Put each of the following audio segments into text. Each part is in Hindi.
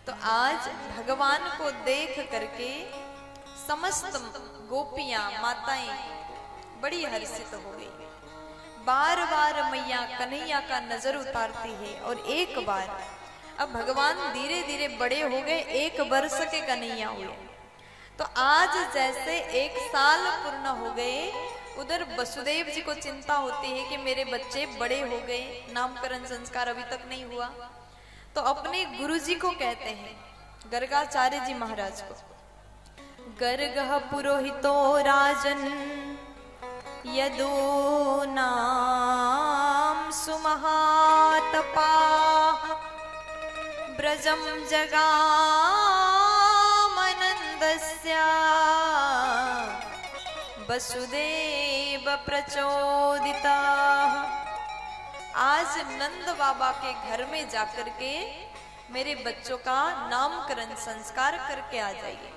तो आज भगवान को देख करके समस्त गोपियां माताएं बड़ी हर्षित हो गई। बार बार मैया कन्हैया का नजर उतारती है और एक बार, अब भगवान धीरे धीरे बड़े हो गए, 1 वर्ष के कन्हैया हुए। तो आज जैसे 1 साल पूर्ण हो गए, उधर वसुदेव जी को चिंता होती है कि मेरे बच्चे बड़े हो गए, नामकरण संस्कार अभी तक नहीं हुआ। तो अपने गुरु जी को कहते हैं, गर्गाचार्य जी महाराज को, गर्गः पुरोहितो राजन यदो नाम सुमहातपाः ब्रजम जगामनन्दस्य वसुदेव प्रचोदितः। आज नंद बाबा के घर में जाकर के मेरे बच्चों का नामकरण संस्कार करके आ जाइए।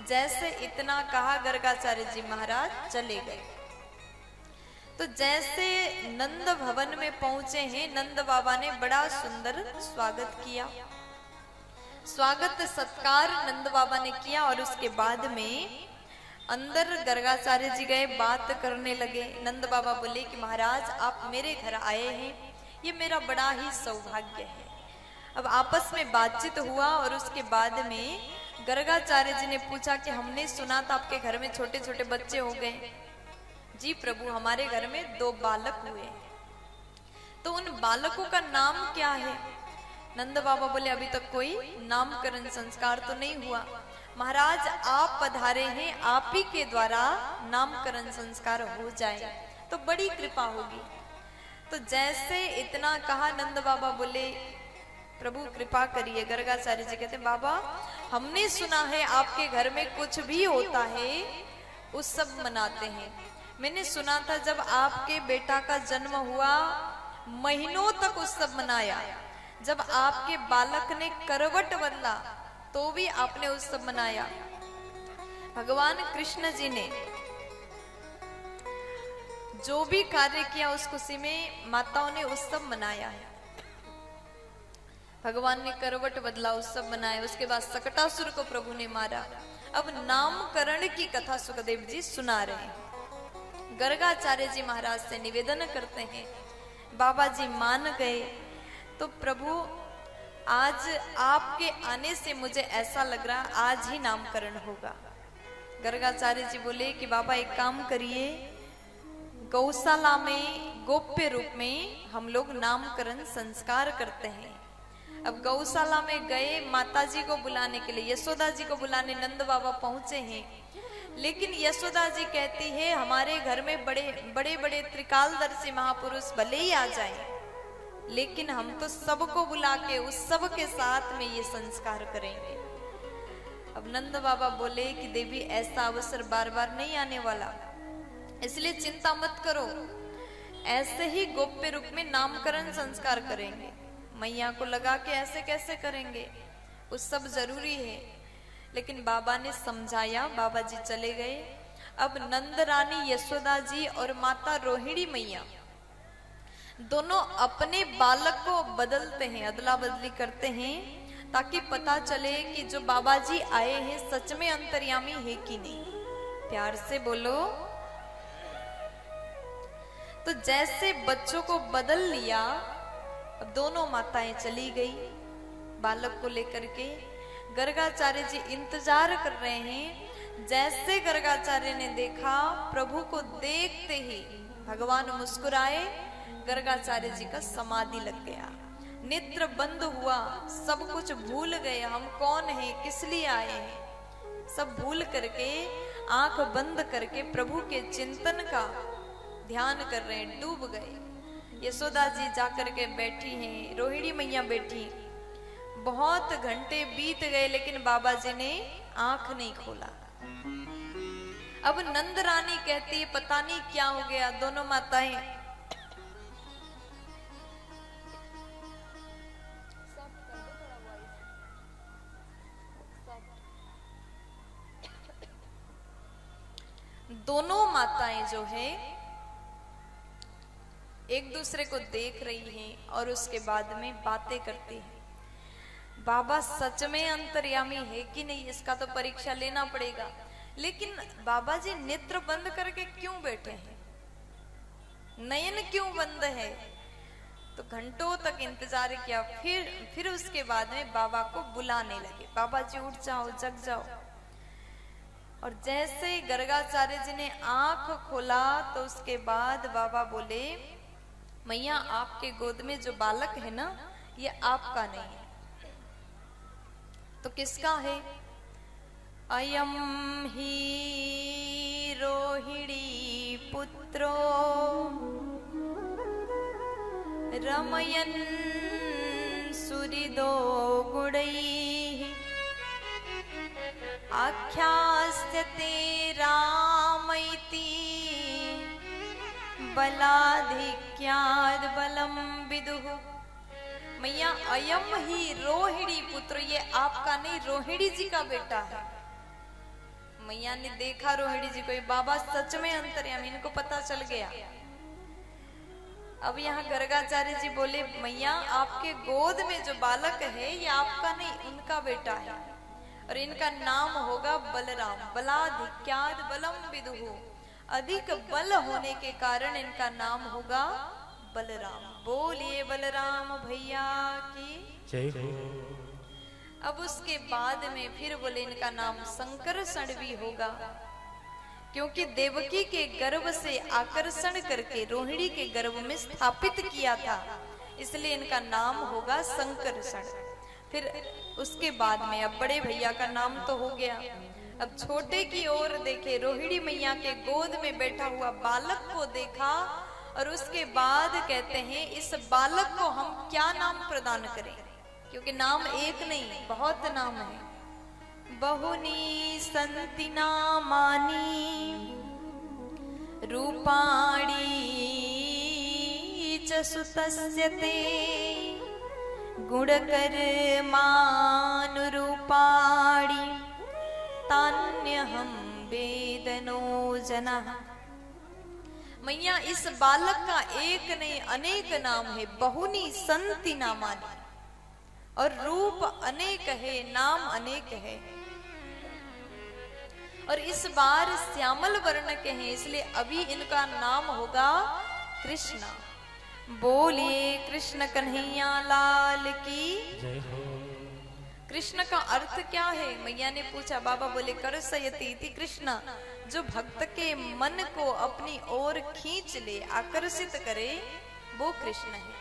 जैसे इतना कहा गर्गाचार्य जी महाराज चले गए। तो जैसे नंद भवन में पहुंचे हैं, नंद बाबा ने बड़ा सुंदर स्वागत किया। स्वागत सत्कार नंद बाबा ने किया और उसके बाद में अंदर गर्गाचार्य जी गए, बात करने लगे। नंद बाबा बोले कि महाराज आप मेरे घर आए हैं, ये मेरा बड़ा ही सौभाग्य है। अब आपस में बातचीत हुआ और उसके बाद में गर्गाचार्य जी ने पूछा कि हमने सुना था आपके घर में छोटे छोटे बच्चे हो गए। जी प्रभु, हमारे घर में 2 बालक हुए। तो उन बालकों का नाम क्या है? नंद बाबा बोले अभी तक कोई नामकरण संस्कार तो नहीं हुआ। महाराज आप पधारे हैं, आप ही के द्वारा नामकरण संस्कार हो जाए तो बड़ी कृपा होगी। तो जैसे इतना कहा, नंद बाबा बोले प्रभु कृपा करिए। गर्गाचार्य जी कहते बाबा हमने सुना है आपके घर में कुछ भी होता है उत्सव मनाते हैं। मैंने सुना था जब आपके बेटा का जन्म हुआ महीनों तक उत्सव मनाया। जब आपके बालक ने करवट बदला तो भी आपने उत्सव मनाया। भगवान कृष्ण जी ने जो भी कार्य किया उस खुशी में माताओं ने उत्सव मनाया है। भगवान ने करवट बदला, उत्सव मनाया। उसके बाद सकटासुर को प्रभु ने मारा। अब नामकरण की कथा सुखदेव जी सुना रहे हैं। गर्गाचार्य जी महाराज से निवेदन करते हैं, बाबा जी मान गए तो प्रभु आज आपके आने से मुझे ऐसा लग रहा आज ही नामकरण होगा। गर्गाचार्य जी बोले कि बाबा एक काम करिए, गौशाला में गोप्य रूप में हम लोग नामकरण संस्कार करते हैं। अब गौशाला में गए, माता जी को बुलाने के लिए, यशोदा जी को बुलाने नंद बाबा पहुंचे हैं। लेकिन यशोदा जी कहती है हमारे घर में बड़े बड़े त्रिकालदर्शी महापुरुष भले ही आ जाएं, लेकिन हम तो सबको बुला के उस सब के साथ में ये संस्कार करेंगे। अब नंद बाबा बोले कि देवी ऐसा अवसर बार बार नहीं आने वाला, इसलिए चिंता मत करो, ऐसे ही गोप्य रूप में नामकरण संस्कार करेंगे। मैया को लगा के ऐसे कैसे करेंगे, उस सब जरूरी है। लेकिन बाबा ने समझाया, बाबा जी चले गए। अब नंद रानी यशोदा जी और माता रोहिणी मैया दोनों अपने बालक को बदलते हैं, अदला बदली करते हैं, ताकि पता चले कि जो बाबा जी आए हैं सच में अंतर्यामी है कि नहीं। प्यार से बोलो। तो जैसे बच्चों को बदल लिया, अब दोनों माताएं चली गई बालक को लेकर के। गर्गाचार्य जी इंतजार कर रहे हैं। जैसे गर्गाचार्य ने देखा, प्रभु को देखते ही भगवान मुस्कुराए, गर्गाचार्य जी का समाधि लग गया, नेत्र बंद हुआ, सब कुछ भूल गए, हम कौन हैं, किस लिए आए हैं, सब भूल करके आंख बंद करके प्रभु के चिंतन का ध्यान कर रहे हैं, डूब गए। यशोदा जी जाकर के बैठी हैं, रोहिणी मैया बैठी। बहुत घंटे बीत गए लेकिन बाबा जी ने आंख नहीं खोला। अब नंद रानी कहती है पता नहीं क्या हो गया। दोनों माताएं जो है एक दूसरे को देख रही हैं और उसके बाद में बातें करती हैं। बाबा सच में अंतर्यामी है कि नहीं, इसका तो परीक्षा लेना पड़ेगा। लेकिन बाबा जी नेत्र बंद करके क्यों बैठे हैं, नयन क्यों बंद है? तो घंटों तक इंतजार किया। फिर उसके बाद में बाबा को बुलाने लगे, बाबा जी उठ जाओ, जग जाओ। और जैसे ही गर्गाचार्य जी ने आंख खोला तो उसके बाद बाबा बोले, मैया आपके गोद में जो बालक है ना, ये आपका नहीं है। तो किसका है? अयम ही रोहिणी पुत्रो रमयन सुहृदो गुणैः आख्यास्यते रामैति बलाधिक्याद् बलम विदुः। मैया अयम ही रोहिणी पुत्र, ये आपका नहीं, रोहिणी जी का बेटा है। मैया ने देखा रोहिणी जी को, बाबा सच में अंतर्यामी, इनको पता चल गया। अब यहाँ गर्गाचार्य जी बोले, मैया आपके गोद में जो बालक है ये आपका नहीं, उनका बेटा है, और इनका नाम होगा बलराम। बलाधिक्याद् बलम विदुः, अधिक बल होने के कारण इनका नाम होगा बलराम। बोलिए बलराम भैया की जय हो। अब उसके बाद में फिर बोले इनका नाम संकर्षण भी होगा, क्योंकि देवकी के गर्भ से आकर्षण करके रोहिणी के गर्भ में स्थापित किया था, इसलिए इनका नाम होगा संकर्षण। फिर उसके बाद में अब बड़े भैया का नाम तो हो गया, अब छोटे की ओर देखे, रोहिणी मैया के गोद में बैठा हुआ बालक को देखा, और उसके बाद कहते हैं इस बालक को हम क्या नाम प्रदान करें, क्योंकि नाम एक नहीं बहुत नाम है। बहुनी संति नामानि रूपाणि च सुतस्य ते गुणकर्मानुरूपाणि तान्यहं वेदनो जनः। मैया इस बालक का एक नहीं अनेक नाम है, बहुनी संति नामानि, और रूप अनेक है, नाम अनेक है, और इस बार श्यामल वर्ण के हैं, इसलिए अभी इनका नाम होगा कृष्णा। बोलिए कृष्ण कन्हैया लाल की जय हो। कृष्ण का अर्थ क्या है? मैया ने पूछा, बाबा बोले करसयति इति कृष्ण, जो भक्त के मन को अपनी ओर खींच ले, आकर्षित करे, वो कृष्ण है।